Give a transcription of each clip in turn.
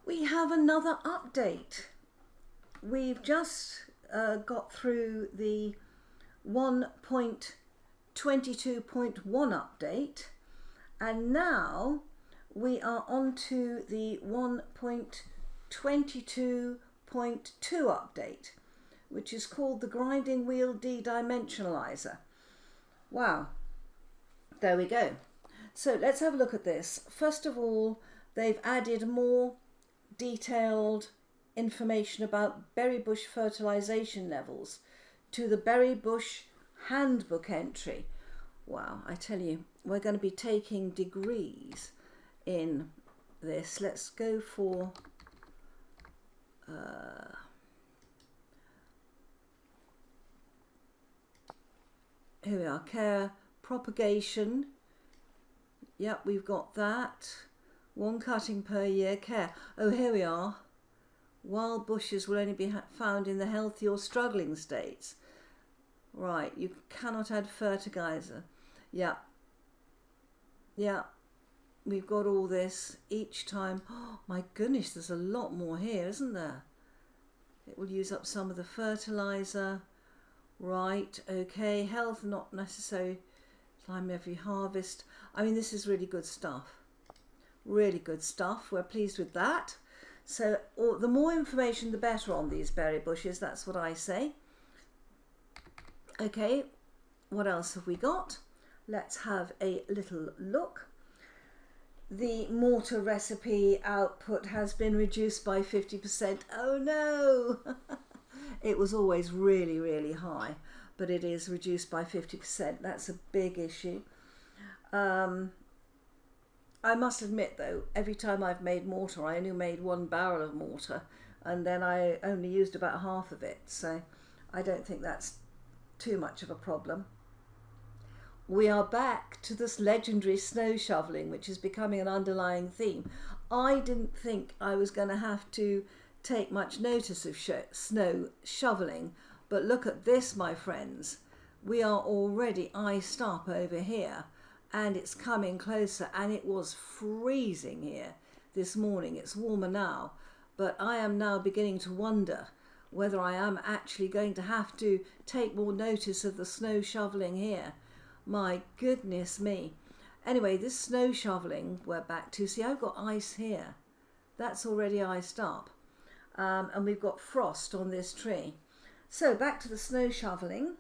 We have another update. We've just got through the 1.22.1 update, and now we are on to the 1.22.2 update, which is called the grinding wheel de-dimensionalizer. Wow, there we go. So let's have a look at this. First of all, they've added more detailed information about berry bush fertilization levels to the berry bush handbook entry. Wow, I tell you, we're going to be taking degrees in this. Let's go for here we are, care, propagation. Yep, we've got that. 1 cutting per year, care. Oh, here we are. Wild bushes will only be found in the healthy or struggling states. Right, you cannot add fertilizer. Yeah. Yeah, we've got all this each time. Oh, my goodness, there's a lot more here, isn't there? It will use up some of the fertilizer. Right, okay, health not necessary. Time every harvest. I mean, this is really good stuff. Really good stuff. We're pleased with that. So the more information, the better on these berry bushes. That's what I say. Okay, what else have we got? Let's have a little look. The mortar recipe output has been reduced by 50%. Oh no! It was always really, really high, but it is reduced by 50%. That's a big issue. I must admit though, every time I've made mortar, I only made 1 barrel of mortar, and then I only used about half of it, so I don't think that's too much of a problem. We are back to this legendary snow shoveling, which is becoming an underlying theme. I didn't think I was going to have to take much notice of snow shoveling, but look at this, my friends. We are already iced up over here, and it's coming closer, and it was freezing here this morning. It's warmer now, but I am now beginning to wonder whether I am actually going to have to take more notice of the snow shoveling here. My goodness me. Anyway, this snow shoveling we're back to. See, I've got ice here. That's already iced up. And we've got frost on this tree. So back to the snow shoveling.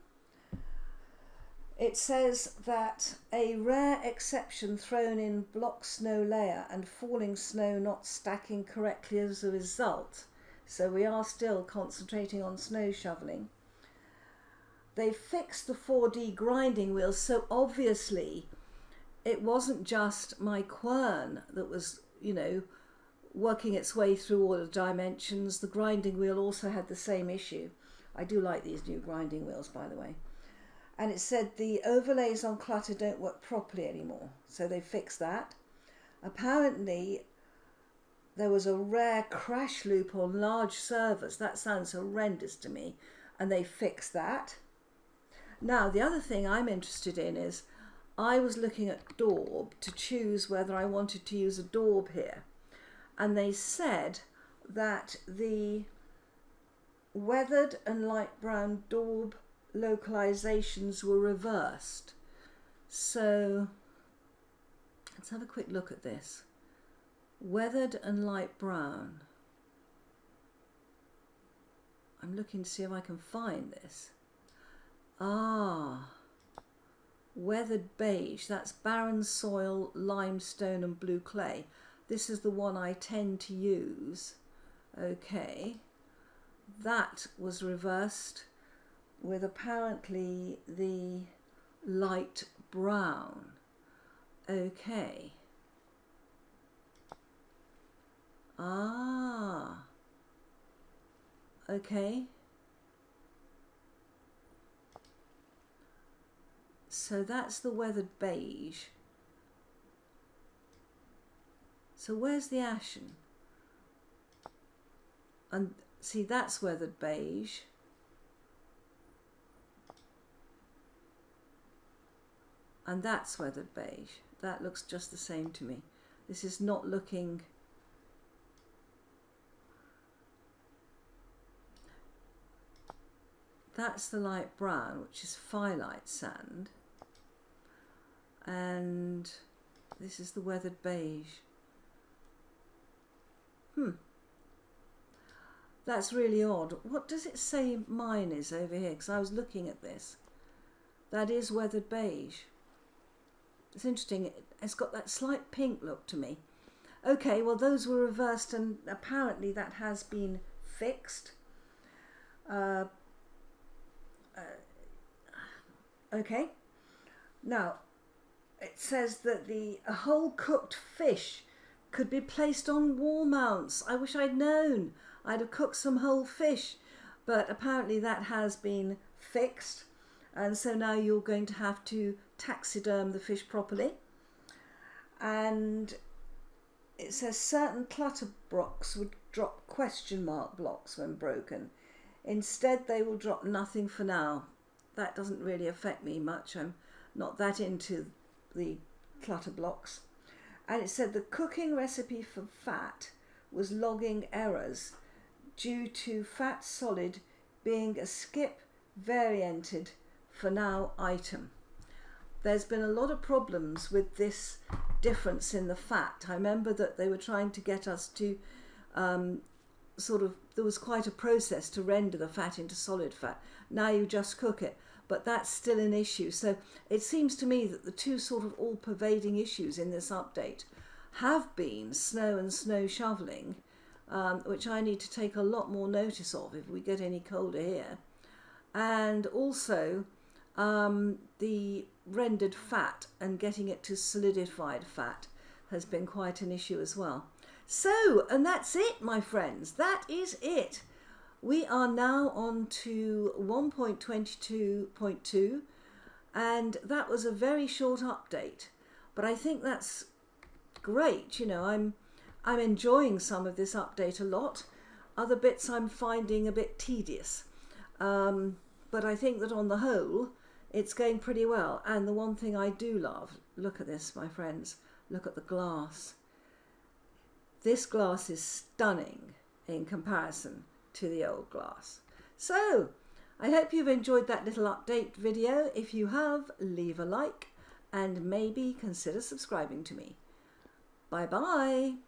It says that a rare exception thrown in block snow layer and falling snow not stacking correctly as a result. So we are still concentrating on snow shoveling. They fixed the 4D grinding wheels, so obviously it wasn't just my quern that was, you know, working its way through all the dimensions. The grinding wheel also had the same issue. I do like these new grinding wheels, by the way. And it said the overlays on clutter don't work properly anymore, so they fixed that. Apparently there was a rare crash loop on large servers. That sounds horrendous to me, and they fixed that. Now, the other thing I'm interested in is I was looking at Daub to choose whether I wanted to use a Daub here, and they said that the weathered and light brown Daub localizations were reversed. So let's have a quick look at this. Weathered and light brown. I'm looking to see if I can find this. Ah, weathered beige. That's barren soil, limestone and blue clay. This is the one I tend to use. Okay, that was reversed with apparently the light brown. Okay. Ah. Okay. So that's the weathered beige. So where's the ashen? And see, that's weathered beige. And that's weathered beige. That looks just the same to me. This is not looking that's the light brown, which is phyllite sand, and this is the weathered beige. That's really odd. What does it say mine is over here? Because I was looking at this. That is weathered beige. It's interesting. It's got that slight pink look to me. Okay, well those were reversed and apparently that has been fixed. Okay. Now, it says that a whole cooked fish could be placed on wall mounts. I wish I'd known. I'd have cooked some whole fish, but apparently that has been fixed, and so now you're going to have to taxiderm the fish properly. And it says certain clutter blocks would drop question mark blocks when broken. Instead they will drop nothing for now. That doesn't really affect me much. I'm not that into the clutter blocks. And it said the cooking recipe for fat was logging errors due to fat solid being a skip varianted for now item. There's been a lot of problems with this difference in the fat. I remember that they were trying to get us to there was quite a process to render the fat into solid fat. Now you just cook it, but that's still an issue. So it seems to me that the two sort of all-pervading issues in this update have been snow and snow shoveling, which I need to take a lot more notice of if we get any colder here, and also the rendered fat and getting it to solidified fat has been quite an issue as well. So, and that's it, my friends. That is it. We are now on to 1.22.2, and that was a very short update, but I think that's great. You know, I'm enjoying some of this update a lot. Other bits I'm finding a bit tedious, but I think that on the whole it's going pretty well. And the one thing I do love, look at this, my friends, look at the glass. This glass is stunning in comparison to the old glass. So I hope you've enjoyed that little update video. If you have, leave a like and maybe consider subscribing to me. Bye bye.